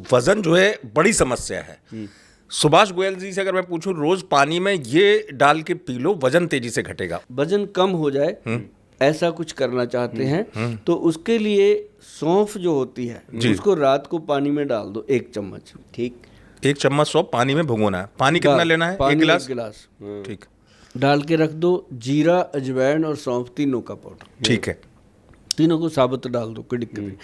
वजन जो है बड़ी समस्या है। सुभाष गोयल जी से अगर मैं पूछूं, रोज पानी में ये डाल के पी लो, वजन तेजी से घटेगा। वजन कम हो जाए ऐसा कुछ करना चाहते हैं तो उसके लिए सौंफ जो होती है उसको रात को पानी में डाल दो 1 चम्मच। ठीक, 1 चम्मच सौंफ पानी में भिगोना है। पानी कितना लेना है? 1 गिलास। 1 गिलास ठीक, डाल के रख दो। जीरा, अजवाइन और सौंफ तीनों का पाउडर, ठीक है, तीनों को साबुत डाल दो कड़िक में,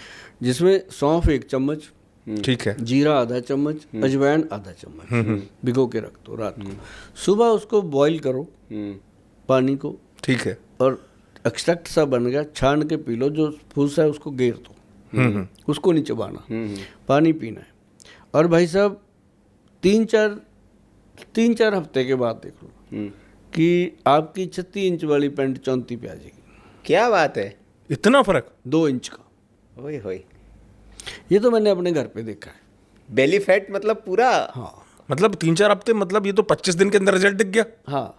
जिसमें सौंफ 1 चम्मच, ठीक है, जीरा आधा चम्मच, अजवाइन आधा चम्मच भिगो के रख दो रात को। सुबह उसको बॉईल करो पानी को, ठीक है, और एक्सट्रैक्ट सा बन गया, छान के पी लो। जो फूसा है उसको गेर दो, उसको नहीं चबाना, पानी पीना है। और भाई साहब 3-4 हफ्ते के बाद देख लो कि आपकी 36 इंच वाली पैंट 34 पे आ जाएगी। क्या बात है, इतना फर्क? 2 इंच का। ओए होए, ये तो मैंने अपने घर पे देखा है। बेली फैट मतलब पूरा। हाँ मतलब 3-4 हफ्ते, मतलब ये तो 25 दिन के अंदर रिजल्ट दिख गया। हाँ,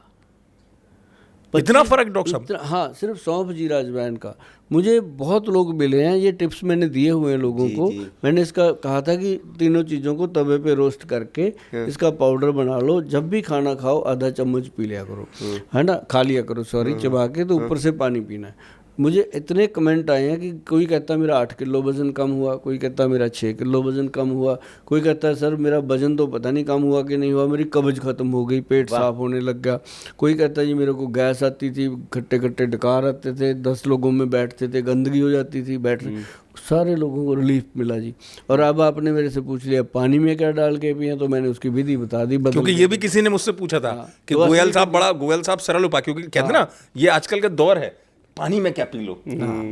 इतना फर्क डॉक्टर साहब? हाँ, सिर्फ सौंफ जीरा अजवाइन का। मुझे बहुत लोग मिले हैं, ये टिप्स मैंने दिए हुए हैं लोगों को। मैंने इसका कहा था कि तीनों चीज़ों को तवे पे रोस्ट करके इसका पाउडर बना लो, जब भी खाना खाओ आधा चम्मच पी लिया करो, है ना, खा लिया करो, सॉरी, चबा के, तो ऊपर से पानी पीना है। मुझे इतने कमेंट आए हैं कि कोई कहता है मेरा 8 किलो वज़न कम हुआ, कोई कहता है मेरा 6 किलो वज़न कम हुआ, कोई कहता है सर मेरा वज़न तो पता नहीं कम हुआ कि नहीं हुआ, मेरी कब्ज खत्म हो गई, पेट साफ होने लग गया। कोई कहता है जी मेरे को गैस आती थी, खट्टे खट्टे डकार आते थे, 10 लोगों में बैठते थे, गंदगी हो जाती थी बैठने। सारे लोगों को रिलीफ मिला जी। और अब आपने मेरे से पूछ लिया पानी में क्या डाल के पिए, तो मैंने उसकी विधि बता दी। क्योंकि ये भी किसी ने मुझसे पूछा था कि गोयल साहब सरल उपाय, क्योंकि कहते हैं ना ये आजकल का दौर है, पानी में क्या पी लो,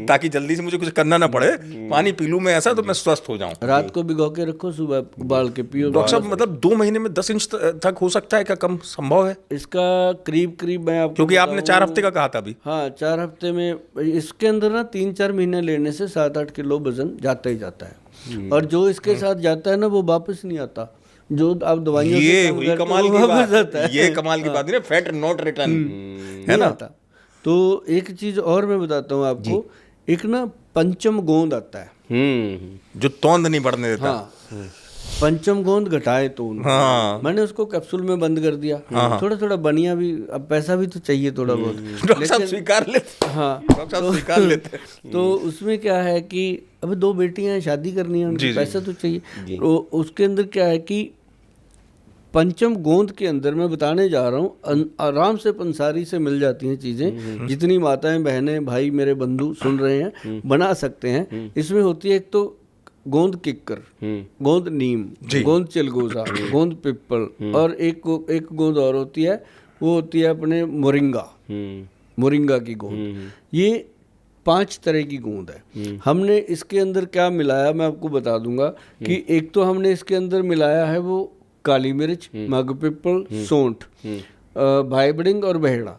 ताकि जल्दी से मुझे कुछ करना ना पड़े, पानी पी लूं मैं ऐसा तो मैं स्वस्थ हो जाऊं। रात को भिगो के रखो, सुबह उबाल के पियो। डॉक्टर साहब मतलब 2 महीने में 10 इंच तक हो सकता है क्या? कम संभव है? इसका करीब मैं आपको, क्योंकि आपने 4 हफ्ते का कहा था अभी। हाँ, 4 हफ्ते में इसके अंदर ना 3-4 महीने लेने से 7-8 किलो वजन जाता ही जाता है। और जो इसके साथ जाता है ना वो वापस नहीं आता। जो आप दवाइयों ये से हुई कमाल की बात, ये कमाल की बात है, फैट नॉट रिटर्न, है ना। तो एक चीज और मैं बताता हूँ आपको, एक ना पंचम गोंद आता है जो तोंद नहीं बढ़ने देता। हाँ, पंचम गोंद घटाए तो मैंने उसको कैप्सूल में बंद कर दिया। थोड़ा थोड़ा बनिया भी, अब पैसा भी तो चाहिए थोड़ा बहुत, डॉक्टर साहब स्वीकार लेते। हाँ, डॉक्टर साहब स्वीकार लेते। तो उसमें क्या है कि अब 2 बेटियां हैं, शादी करनी है, उनको पैसा तो चाहिए। तो उसके अंदर क्या है कि पंचम गोंद के अंदर मैं बताने जा रहा हूँ, आराम से पंसारी से मिल जाती हैं चीज़ें। जितनी माताएं, बहनें, भाई, मेरे बंधु सुन रहे हैं, बना सकते हैं। इसमें होती है एक तो गोंद किक्कर, गोंद नीम, गोंद चिलगोजा, गोंद पिप्पल, और एक गोंद और होती है, वो होती है अपने मोरिंगा की गोंद। ये 5 तरह की गोंद है। हमने इसके अंदर क्या मिलाया मैं आपको बता दूंगा कि एक तो हमने इसके अंदर मिलाया है वो काली मिर्च, मग पिपल, सौंठ, भाईबडिंग और बहेड़ा,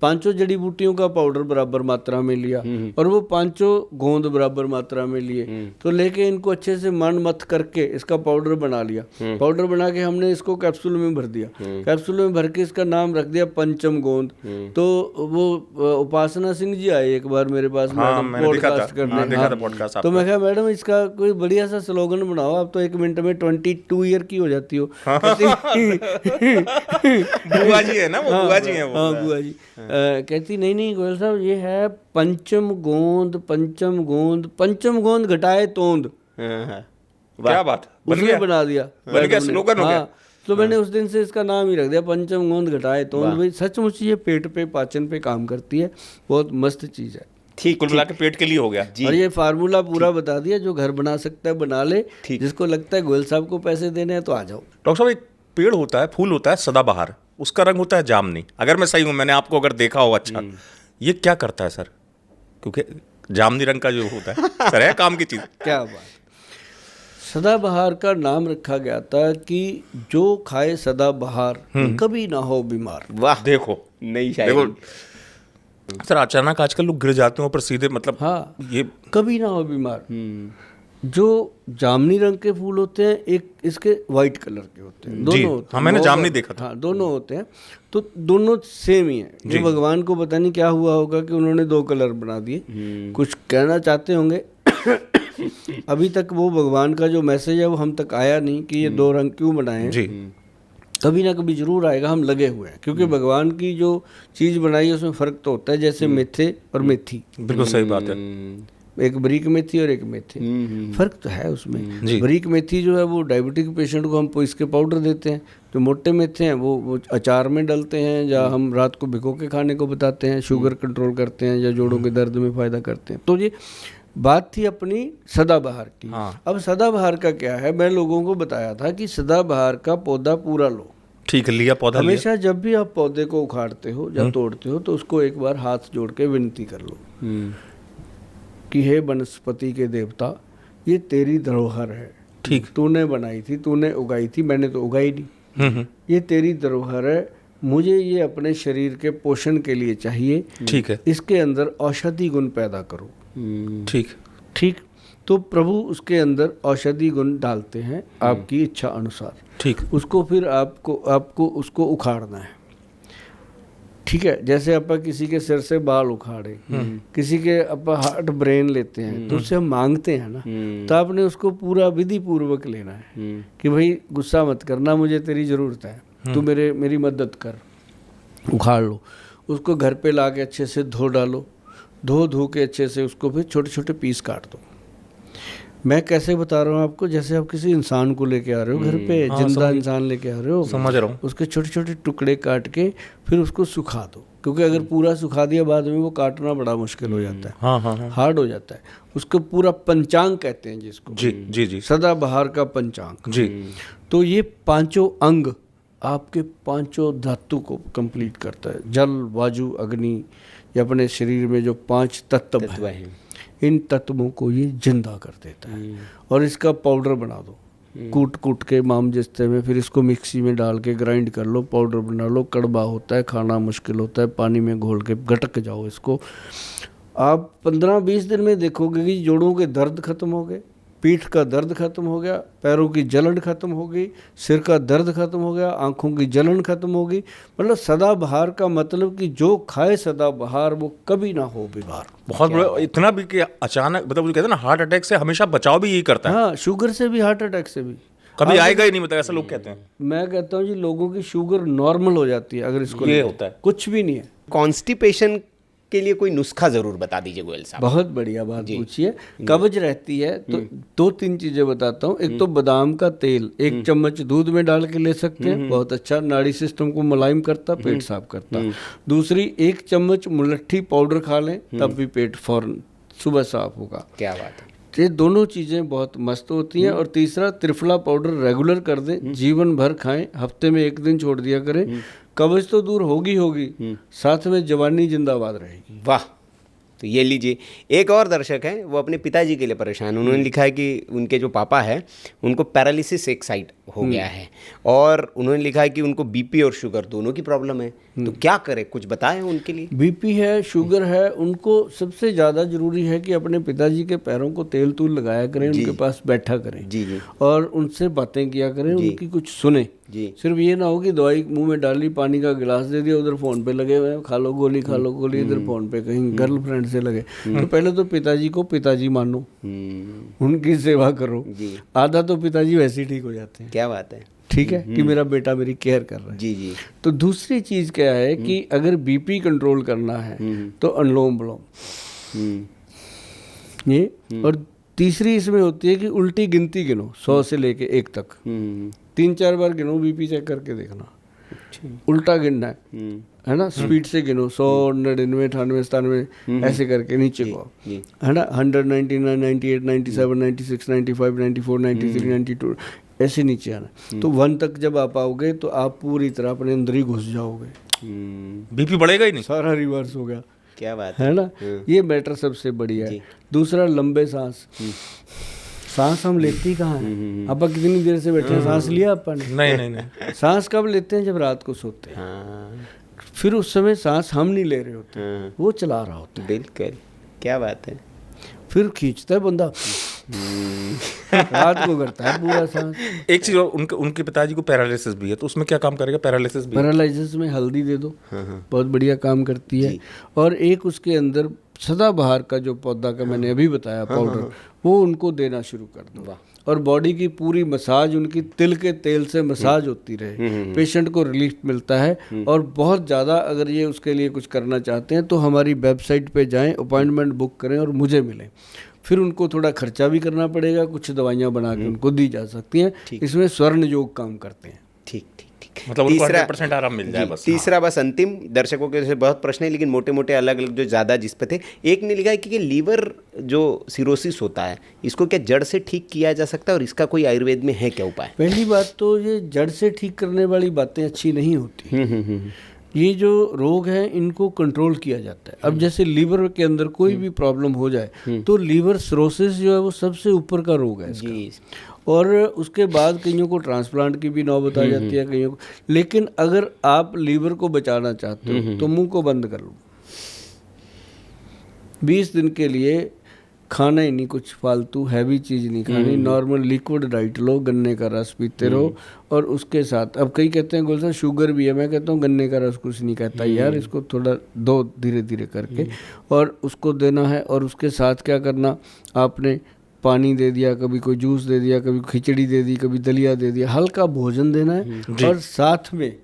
5 जड़ी बूटियों का पाउडर बराबर मात्रा में लिया, और वो 5 गोंद बराबर मात्रा में लिए। तो लेके इनको अच्छे से मथ करके इसका पाउडर बना लिया। पाउडर बना के हमने इसको कैप्सूल में भर दिया। कैप्सूल में भर के इसका नाम रख दिया पंचम गोंद। तो वो उपासना सिंह जी आए एक बार मेरे पास, पॉडकास्ट करने। तो मैं कहा मैडम इसका कोई बढ़िया सा स्लोगन बनाओ, आप तो 1 मिनट में 22 ईयर की हो जाती हो। बुआ जी है ना वो, बुआ जी है वो। हाँ, बुआ जी। कहती नहीं गोयल साहब ये है पंचम गोंद, पंचम गोंद, पंचम गोंद घटाए तोंद। क्या बात, उसने बना दिया, बन गया स्लोगन हो गया। तो मैंने उस दिन से इसका नाम ही रख दिया पंचम गोंद घटाए तोंद। भाई सचमुच ये पेट पे, पाचन पे काम करती है, बहुत मस्त चीज़ है। ठीक, कुल मिला के पेट के लिए हो गया। और ये फार्मूला पूरा बता दिया, जो घर बना सकता है बना ले, जिसको लगता है गोयल साहब को पैसे देने हैं तो आ जाओ। डॉक्टर साहब एक पेड़ होता है, फूल होता है सदाबहार, उसका रंग होता है जामनी, अगर मैं सही हूँ, मैंने आपको अगर देखा हो अच्छा, ये क्या करता है सर? क्योंकि जामनी रंग का जो होता है सर है काम की चीज। क्या बात। सदाबहार का नाम रखा गया था कि जो खाए सदाबहार कभी ना हो बीमार। वाह, देखो नई शायरी। सर अचानक आजकल लोग गिर जाते हैं ऊपर सीधे, मतलब हाँ, ये कभी ना हो बीमार। जो जामनी रंग के फूल होते हैं, एक इसके वाइट कलर के होते हैं, दोनों होते हैं। हाँ, मैंने जामनी देखा था। हाँ, दोनों होते हैं, तो दोनों सेम ही है। ये भगवान को पता नहीं क्या हुआ होगा कि उन्होंने 2 कलर बना दिए, कुछ कहना चाहते होंगे अभी तक वो भगवान का जो मैसेज है वो हम तक आया नहीं कि ये 2 रंग क्यों बनाए हैं। जी। कभी ना कभी जरूर आएगा, हम लगे हुए हैं, क्योंकि भगवान की जो चीज़ बनाई है उसमें फ़र्क तो होता है, जैसे मेथे और मेथी, बिल्कुल सही बात है। एक बारीक मेथी और एक मेथी, फ़र्क तो है उसमें। बारीक मेथी जो है वो डायबिटिक पेशेंट को हम इसके पाउडर देते हैं, जो मोटे मेथे हैं वो अचार में डालते हैं, या हम रात को भिगो के खाने को बताते हैं, शुगर कंट्रोल करते हैं या जोड़ों के दर्द में फ़ायदा करते हैं। तो ये बात थी अपनी सदाबहार की। अब सदाबहार का क्या है, मैं लोगों को बताया था कि सदाबहार का पौधा पूरा लो। ठीक, लिया पौधा लिया। हमेशा जब भी आप पौधे को उखाड़ते हो या तोड़ते हो तो उसको एक बार हाथ जोड़ के विनती कर लो कि हे वनस्पति के देवता, ये तेरी धरोहर है, ठीक, तूने बनाई थी, तूने उगाई थी, मैंने तो उगाई नहीं। ये तेरी धरोहर है, मुझे ये अपने शरीर के पोषण के लिए चाहिए। ठीक है, इसके अंदर औषधि गुण पैदा करो। ठीक, ठीक, तो प्रभु उसके अंदर औषधि गुण डालते हैं आपकी इच्छा अनुसार। ठीक, उसको फिर आपको उसको उखाड़ना है। ठीक है, जैसे अपन किसी के सिर से बाल उखाड़े, किसी के अपन हार्ट ब्रेन लेते हैं तो उससे हम मांगते हैं ना, तो आपने उसको पूरा विधि पूर्वक लेना है कि भाई गुस्सा मत करना, मुझे तेरी ज़रूरत है, तू मेरी मदद कर। उखाड़ लो उसको, घर पे ला के अच्छे से धो डालो, धो के अच्छे से उसको फिर छोटे छोटे पीस काट दो। मैं कैसे बता रहा हूँ आपको, जैसे आप किसी इंसान को लेके आ रहे हो घर पे, जिंदा इंसान लेके आ रहे हो, समझ रहा हूँ। उसके छोटे छोटे टुकड़े काट के फिर उसको सुखा दो, क्योंकि अगर पूरा सुखा दिया बाद में वो काटना बड़ा मुश्किल हो जाता है। हाँ, हार्ड हो जाता है। उसको पूरा पंचांग कहते हैं जिसको। जी जी जी, सदाबहार का पंचांग जी। तो ये 5 अंग आपके 5 धातु को कंप्लीट करता है। जल, वायु, अग्नि, ये अपने शरीर में जो 5 तत्व हैं, इन तत्वों को ये जिंदा कर देता है। और इसका पाउडर बना दो, कूट के मामजिस्ते में, फिर इसको मिक्सी में डाल के ग्राइंड कर लो, पाउडर बना लो। कड़वा होता है, खाना मुश्किल होता है, पानी में घोल के गटक जाओ इसको। आप 15-20 दिन में देखोगे कि जोड़ों के दर्द खत्म हो गए, पीठ का दर्द खत्म हो गया, पैरों की जलन खत्म हो गई, सिर का दर्द खत्म हो गया, आंखों की जलन खत्म हो गई। मतलब सदाबहार का मतलब कि जो खाए सदाबहार वो कभी ना हो बीमार। बहुत बड़ा, इतना भी कि अचानक, मतलब वो कहते हैं ना हार्ट अटैक से हमेशा बचाव भी यही करता है। हाँ, शुगर से भी, हार्ट अटैक से भी कभी आएगा ही नहीं, मतलब ऐसा लोग कहते हैं। मैं कहता हूँ जी, लोगों की शुगर नॉर्मल हो जाती है अगर इसको ये होता है, कुछ भी नहीं है। कॉन्स्टिपेशन के लिए कोई नुस्खा जरूर बता दीजिए गोयल साहब। बहुत बढ़िया बात पूछिए। कब्ज रहती है तो 2-3 चीजें बताता हूँ। एक तो बादाम का तेल 1 चम्मच दूध में डाल के ले सकते हैं, बहुत अच्छा, नाड़ी सिस्टम को मुलायम करता, पेट साफ करता। दूसरी, 1 चम्मच मुलट्ठी पाउडर खा लें, तब भी पेट फौरन सुबह साफ होगा। क्या बात है। ये दोनों चीज़ें बहुत मस्त होती हैं। और तीसरा, त्रिफला पाउडर रेगुलर कर दें, जीवन भर खाएं, हफ्ते में 1 दिन छोड़ दिया करें। कब्ज तो दूर होगी, साथ में जवानी जिंदाबाद रहेगी। वाह, तो ये लीजिए। एक और दर्शक हैं, वो अपने पिताजी के लिए परेशान। उन्होंने लिखा है कि उनके जो पापा है उनको पैरालिसिस एक साइड हो गया है, और उन्होंने लिखा है कि उनको बीपी और शुगर दोनों की प्रॉब्लम है। तो क्या करें, कुछ बताएं उनके लिए। बीपी है, शुगर है, उनको सबसे ज़्यादा ज़रूरी है कि अपने पिताजी के पैरों को तेल तूल लगाया करें, उनके पास बैठा करें जी, और उनसे बातें किया करें, उनकी कुछ सुने जी। सिर्फ ये ना हो कि दवाई मुंह में डाली, पानी का गिलास दे दिया, उधर फ़ोन पे लगे हुए हैं, खा लो गोली, इधर फ़ोन पे कहीं गर्लफ्रेंड से लगे। तो पहले तो पिताजी को पिताजी मानो, उनकी सेवा करो। आधा तो पिताजी वैसे ही ठीक हो जाते हैं। क्या बात है। ठीक है कि मेरा बेटा मेरी केयर कर रहा है जी जी। तो दूसरी चीज़ क्या है कि अगर बीपी कंट्रोल करना है तो अनुलोम विलोम ये, और तीसरी इसमें होती है कि उल्टी गिनती गिनो 100 से लेके 1 तक, 3-4 बार गिनो, बीपी चेक करके देखना। उल्टा गिनना है ना, स्पीड से गिनो 100, 99, 98, 97 ऐसे करके नीचे को, है ना, 100, 99, 98, 97, 96, 95, 94, 93, 92 ऐसे नीचे आना। तो 1 तक जब आप आओगे तो आप पूरी तरह अपने अंदर ही घुस जाओगे, बीपी बढ़ेगा ही नहीं, सारा रिवर्स हो गया। क्या बात है ना। ये मैटर सबसे बढ़िया है। दूसरा, लंबे सांस हम लेती कहाँ हैं? आप कितनी देर से बैठे हैं, सांस लिया अपन? नहीं। सांस कब लेते हैं? जब रात को सोते हैं। फिर उस समय सांस हम नहीं ले रहे होते, वो चला रहा होता है। बिल्कुल, क्या बात है। फिर खींचता है बंदा, रात को करता है पूरा सांस। एक चीज और, उनके पिताजी को पैरालिसिस भी है, तो उसमें क्या काम करेगा? पैरालिसिस में हल्दी दे दो, बहुत बढ़िया काम करती है। और एक उसके अंदर सदाबहार का जो पौधा का मैंने अभी बताया पाउडर, वो उनको देना शुरू कर दो। और बॉडी की पूरी मसाज, उनकी तिल के तेल से मसाज होती रहे, पेशेंट को रिलीफ मिलता है। और बहुत ज़्यादा अगर ये उसके लिए कुछ करना चाहते हैं तो हमारी वेबसाइट पे जाएं, अपॉइंटमेंट बुक करें और मुझे मिलें। फिर उनको थोड़ा खर्चा भी करना पड़ेगा, कुछ दवाइयाँ बना के उनको दी जा सकती हैं। इसमें स्वर्ण योग काम करते हैं। ठीक ठीक ठीक। मतलब उनको 100% आराम मिल जाए बस। तीसरा बस अंतिम, दर्शकों के जैसे बहुत प्रश्न है लेकिन मोटे मोटे अलग अलग जो ज़्यादा जिस पे थे। एक ने लिखा है कि लीवर जो सिरोसिस होता है इसको क्या जड़ से ठीक किया जा सकता है और इसका कोई आयुर्वेद में है क्या उपाय? पहली बात तो ये जड़ से ठीक करने वाली बातें अच्छी नहीं होती। ये जो रोग है इनको कंट्रोल किया जाता है। अब जैसे लीवर के अंदर कोई भी प्रॉब्लम हो जाए तो लीवर सिरोसिस जो है वो सबसे ऊपर का रोग है इसका। और उसके बाद कईयों को ट्रांसप्लांट की भी नौबत आ जाती है कईयों को। लेकिन अगर आप लीवर को बचाना चाहते हो तो मुंह को बंद कर लो, 20 दिन के लिए खाना ही नहीं, कुछ फालतू हैवी चीज़ नहीं खानी, नॉर्मल लिक्विड डाइट लो, गन्ने का रस पीते रहो। और उसके साथ अब कई कहते हैं गोल साहब शुगर भी है, मैं कहता हूँ गन्ने का रस कुछ नहीं कहता यार, इसको थोड़ा दो धीरे धीरे करके और उसको देना है। और उसके साथ क्या करना, आपने पानी दे दिया, कभी कोई जूस दे दिया, कभी खिचड़ी दे दी, कभी दलिया दे दिया, हल्का भोजन देना है। और साथ में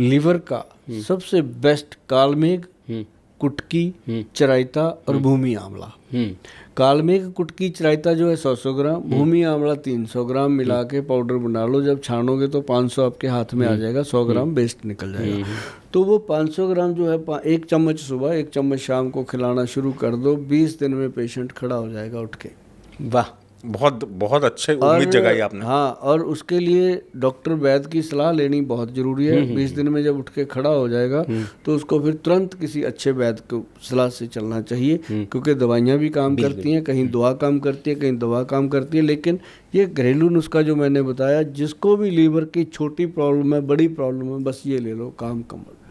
लीवर का सबसे बेस्ट कालमेघ, कुटकी, चराइता और भूमि आंवला। कालमेघ, कुटकी, चराइता जो है 100 ग्राम, भूमि आंवला 300 ग्राम मिला के पाउडर बना लो। जब छानोगे तो 500 आपके हाथ में आ जाएगा, 100 ग्राम वेस्ट निकल जाएगा। तो वो 500 ग्राम जो है 1 चम्मच सुबह 1 चम्मच शाम को खिलाना शुरू कर दो। 20 दिन में पेशेंट खड़ा हो जाएगा उठ के। वाह, बहुत बहुत अच्छे उम्मीद जगाई आपने। हाँ, और उसके लिए डॉक्टर वैद्य की सलाह लेनी बहुत ज़रूरी है। 20 दिन में जब उठ के खड़ा हो जाएगा तो उसको फिर तुरंत किसी अच्छे वैद्य को सलाह से चलना चाहिए, क्योंकि दवाइयाँ भी काम करती हैं, कहीं दुआ काम करती है, कहीं दवा काम करती है। लेकिन ये घरेलू नुस्खा जो मैंने बताया, जिसको भी लीवर की छोटी प्रॉब्लम है, बड़ी प्रॉब्लम है, बस ये ले लो, काम कमल।